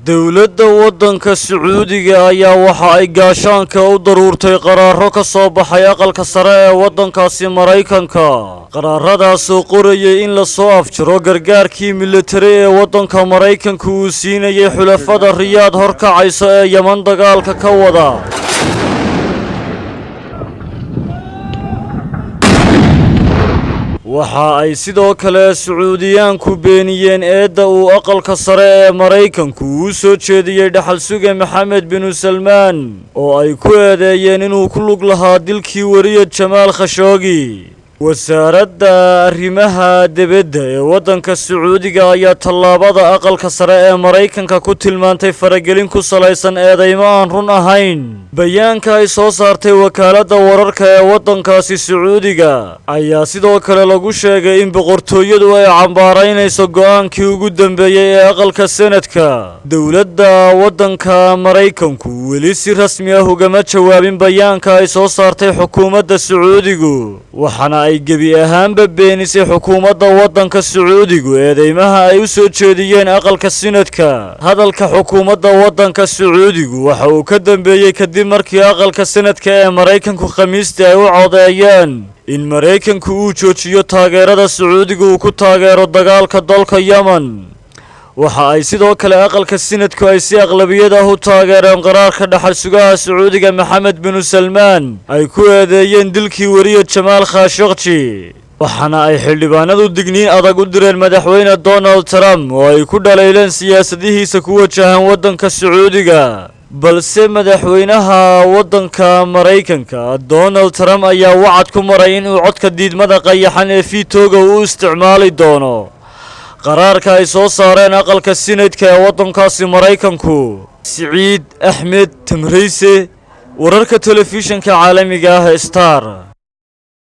dowladda waddanka Sacuudiga ayaa waxa ay gaashaanka u daruurtay qaraaro ka soo baxay aqalka sare ee waddankaasi Mareykanka. qaraaradaas oo qorayay in la soo afjaro gargaarkii militari ee waddanka Mareykanka uu siinayay xulafada Riyaad horkacaysa ee Yemen dagaalka ka wada. waxa ay sidoo kale Sacuudiyaanku beeniyeen eedda uu aqalka sare ee Mareykanku u soo jeediyay dhaxal suge Maxamed bin Salmaan oo ay ku eedeeyeen inuu ku lug lahaa dilkii wariye Jamaal Khashoggi. wasaaradda arrimaha dibadda ee waddanka Sacuudiga ayaa tallaabada aqalka sare ee Mareykanka ku tilmaantay faragelin ku salaysan eedeymo aan run ahayn. bayaanka ay soo saartay wakaaladda wararka ee waddankaasi Sacuudiga ayaa sidoo kale lagu sheegay in boqortooyadu ay cambaaraynayso go'aankii ugu dambeeyay ee aqalka Senadka. dowladda waddanka Mareykanku weli si rasmi ah ugama jawaabin bayaanka ay soo saartay xukuumadda Sacuudigu, waxaana ay gebi ahaanba beenisay xukuumadda waddanka Sacuudigu eedeymaha ay u soo jeediyeen aqalka Senadka. hadalka xukuumadda waddanka Sacuudigu waxa uu ka dambeeyay kadib markii aqalka Senadka ee Mareykanku Khamiistii ay u codeeyeen in Mareykanku uu joojiyo taageerada Sacuudiga uu ku taageero dagaalka dalka Yemen. waxa ay sidoo kale aqalka Senadku ay si aqlabiyad ah u taageereen qaraarka dhaxal sugaha Sacuudiga Maxamed bin Salmaan ay ku eedeeyeen dilkii wariye Jamaal Khashoggi. waxaana ay xildhibaanadu digniin adag u direen madaxweyne Donald Trump oo ay ku dhaleeyeen siyaasadihiisa ku wajahan waddanka Sacuudiga. balse madaxweynaha waddanka Mareykanka Donald Trump ayaa wacad ku maray in uu codka diidmada qayaxan ee veto-ga u isticmaali doono qaraarka ay soo saareen aqalka Senadka ee waddankaasi Mareykanku. Saciid Axmed Tamriise, wararka telefishinka caalamiga ah Star.